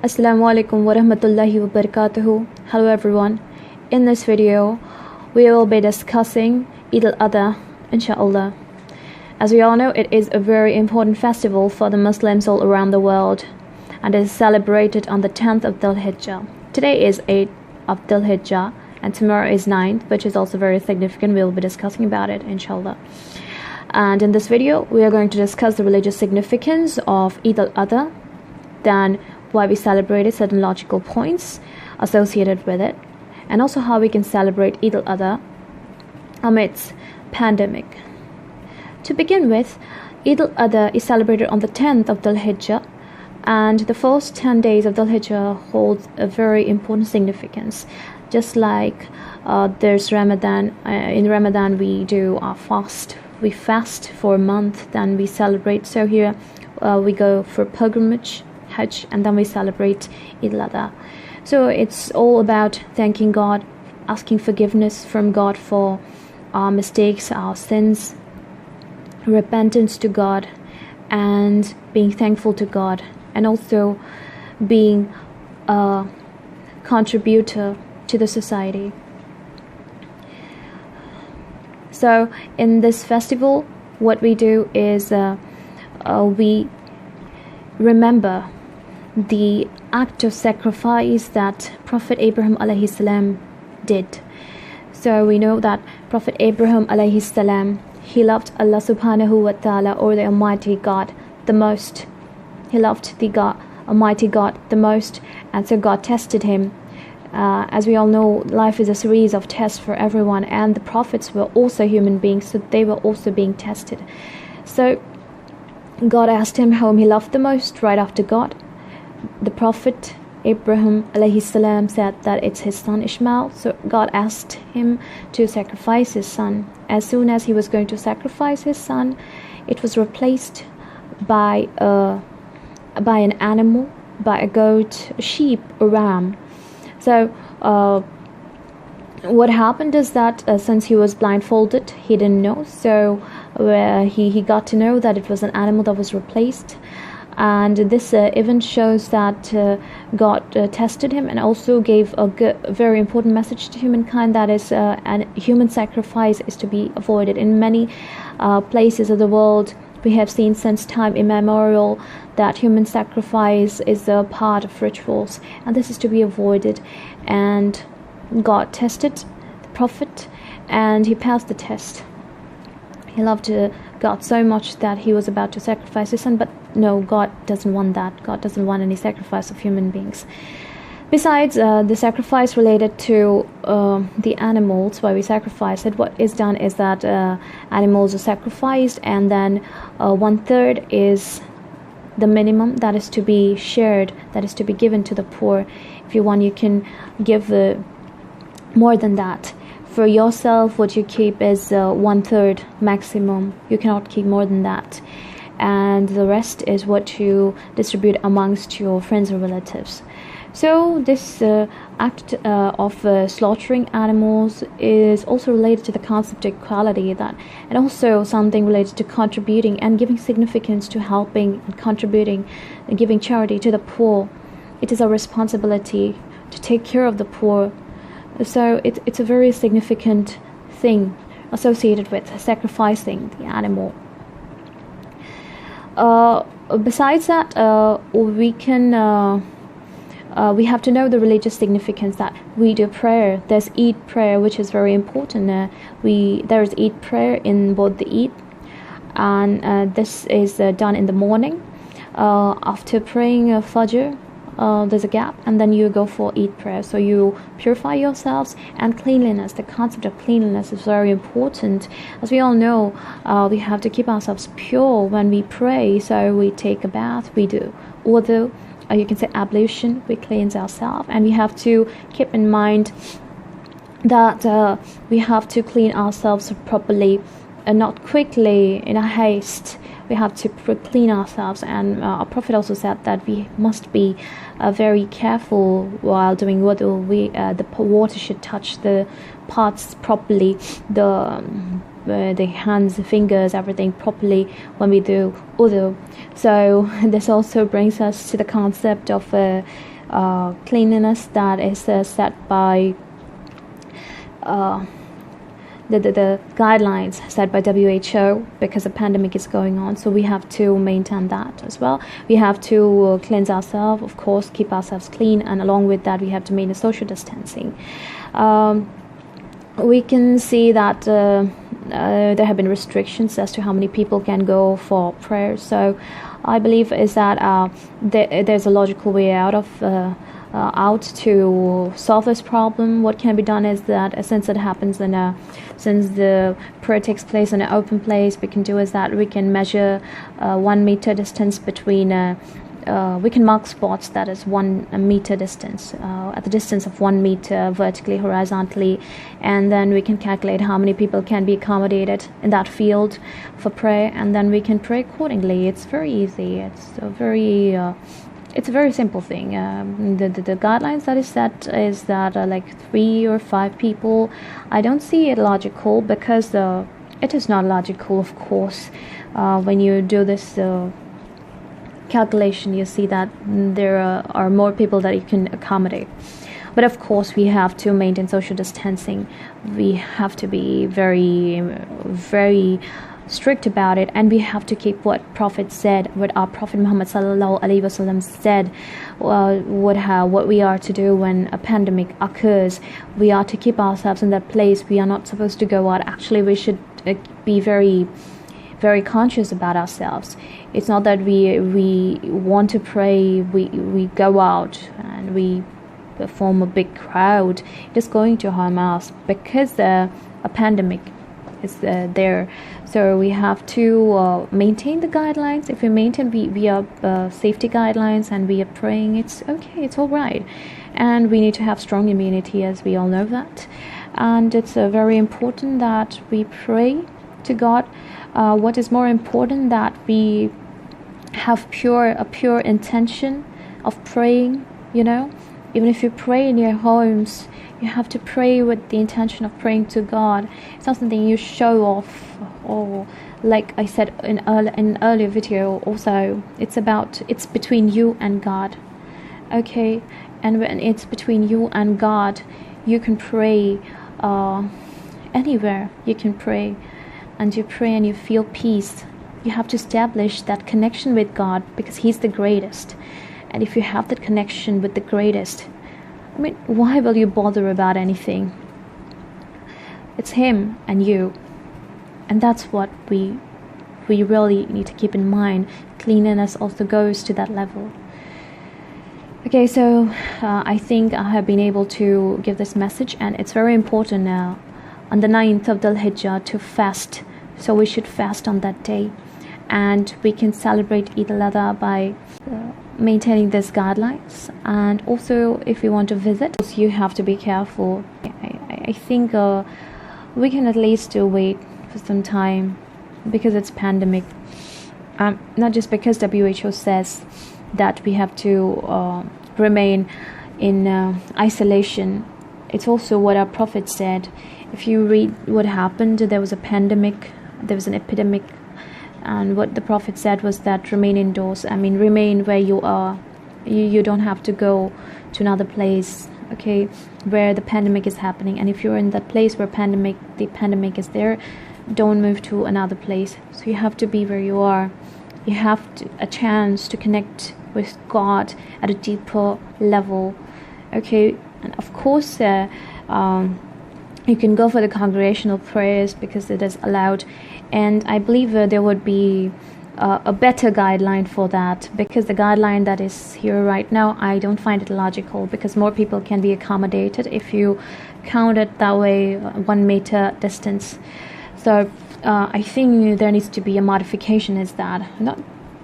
Assalamu alaikum wa rahmatullahi wa barakatuhu. Hello everyone. In this video, we will be discussing Eid Al Adha, inshallah. As we all know, it is a very important festival for the Muslims all around the world and is celebrated on the 10th of Dhul Hijjah. Today is 8th of Dhul Hijjah and tomorrow is 9th, which is also very significant. We will be discussing about it, inshallah. And in this video, we are going to discuss the religious significance of Eid Al Adha, then why we celebrated, certain logical points associated with it, and also how we can celebrate Eid Al Adha amidst pandemic. To begin with, Eid Al Adha is celebrated on the 10th of Dhul Hijjah, and the first 10 days of Dhul Hijjah holds a very important significance. Just like there's Ramadan, in Ramadan we do our fast. We fast for a month, then we celebrate. So here we go for pilgrimage, Hajj, and then we celebrate Eid Al Adha. So it's all about thanking God, asking forgiveness from God for our mistakes, our sins, repentance to God, and being thankful to God, and also being a contributor to the society. So in this festival, what we do is we remember the act of sacrifice that Prophet Abraham alayhi salam did. So we know that Prophet Abraham alayhi salam, he loved Allah subhanahu wa ta'ala, or the Almighty God, the most. He loved the Almighty God the most, and so God tested him. As we all know, life is a series of tests for everyone, and the prophets were also human beings, so they were also being tested. So God asked him whom he loved the most. Right after God, the Prophet Abraham alayhi salam said that it's his son Ishmael. So God asked him to sacrifice his son. As soon as he was going to sacrifice his son, it was replaced by an animal, by a goat, a sheep, a ram. So what happened is that since he was blindfolded, he didn't know. So he got to know that it was an animal that was replaced. And this event shows that God tested him and also gave a very important message to humankind, that is, human sacrifice is to be avoided. In many places of the world, we have seen since time immemorial that human sacrifice is a part of rituals, and this is to be avoided. And God tested the Prophet, and he passed the test. He loved God so much that he was about to sacrifice his son, but no, God doesn't want that. God doesn't want any sacrifice of human beings. Besides the sacrifice related to the animals, why we sacrifice it, what is done is that animals are sacrificed, and then 1/3 is the minimum that is to be shared, that is to be given to the poor. If you want, you can give more than that. For yourself, what you keep is 1/3 maximum. You cannot keep more than that, and the rest is what you distribute amongst your friends or relatives. So this act of slaughtering animals is also related to the concept of equality, that, and also something related to contributing and giving significance to helping and contributing and giving charity to the poor. It is our responsibility to take care of the poor. So it's a very significant thing associated with sacrificing the animal. Besides that, we have to know the religious significance that we do prayer. There's Eid prayer, which is very important. There's Eid prayer in both the Eid, and this is done in the morning. After praying Fajr, there's a gap, and then you go for Eid prayer. So you purify yourselves, and cleanliness. The concept of cleanliness is very important. As we all know, we have to keep ourselves pure when we pray. So we take a bath, we do wudu, you can say ablution, we cleanse ourselves, and we have to keep in mind that we have to clean ourselves properly and not quickly in a haste. We have to clean ourselves, and our Prophet also said that we must be very careful while doing wudu. The water should touch the parts properly, the the hands, fingers, everything properly when we do wudu. So this also brings us to the concept of cleanliness that is set by the guidelines set by WHO, because a pandemic is going on. So we have to maintain that as well. We have to cleanse ourselves, of course, keep ourselves clean, and along with that we have to maintain social distancing. We can see that there have been restrictions as to how many people can go for prayer. So I believe is that there's a logical way out to solve this problem. What can be done is that since it happens since the prayer takes place in an open place, we can do is that we can measure 1 meter distance between we can mark spots that is 1 meter distance at the distance of 1 meter vertically, horizontally, and then we can calculate how many people can be accommodated in that field for prayer, and then we can pray accordingly. It's very easy. It's a very simple thing. The guidelines that is set is that like 3 or 5 people. I don't see it logical, because it is not logical, of course. When you do this calculation, you see that there are more people that you can accommodate. But of course, we have to maintain social distancing. We have to be very, very strict about it, and we have to keep what Prophet said, what our Prophet Muhammad sallallahu alaihi wasallam said, what we are to do when a pandemic occurs. We are to keep ourselves in that place. We are not supposed to go out. Actually, we should be very, very conscious about ourselves. It's not that we want to pray, we go out and we form a big crowd. It is going to harm us, because a pandemic is there. So we have to maintain the guidelines. If we maintain via safety guidelines and we are praying, it's okay, it's all right. And we need to have strong immunity, as we all know that. And it's very important that we pray to God. What is more important, that we have a pure intention of praying, Even if you pray in your homes, you have to pray with the intention of praying to God. It's not something you show off, or like I said in an earlier video also, it's between you and God. Okay? And when it's between you and God, you can pray anywhere. You can pray, and you pray and you feel peace. You have to establish that connection with God, because He's the greatest. And if you have that connection with the greatest, why will you bother about anything? It's Him and you. And that's what we really need to keep in mind. Cleanliness also goes to that level. Okay, so I think I have been able to give this message, and it's very important now on the 9th of Dhul Hijjah to fast. So we should fast on that day, and we can celebrate Eid Al Adha by maintaining these guidelines. And also, if you want to visit, you have to be careful. I think we can at least wait for some time, because it's pandemic. Not just because WHO says that we have to remain in isolation. It's also what our Prophet said. If you read what happened, there was a pandemic, there was an epidemic, and what the Prophet said was that remain indoors. Remain where you are. You don't have to go to another place, okay, where the pandemic is happening. And if you're in that place where the pandemic is there, don't move to another place. So you have to be where you are. You have a chance to connect with God at a deeper level, okay. And of course, you can go for the congregational prayers, because it is allowed. And I believe there would be a better guideline for that, because the guideline that is here right now, I don't find it logical, because more people can be accommodated if you count it that way, 1 meter distance. So I think there needs to be a modification.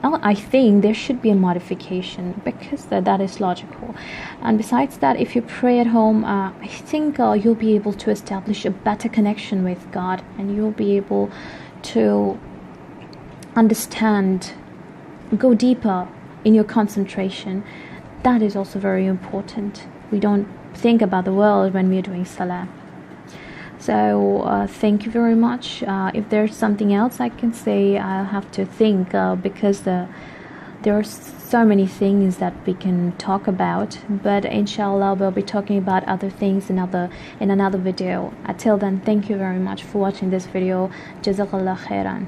I think there should be a modification, because that is logical. And besides that, if you pray at home, I think you'll be able to establish a better connection with God, and you'll be able to understand, go deeper in your concentration. That is also very important. We don't think about the world when we are doing salah. So thank you very much. If there's something else I can say, I'll have to think, because there are so many things that we can talk about, but inshallah we'll be talking about other things in another video. Until then, thank you very much for watching this video. Jazakallah khairan.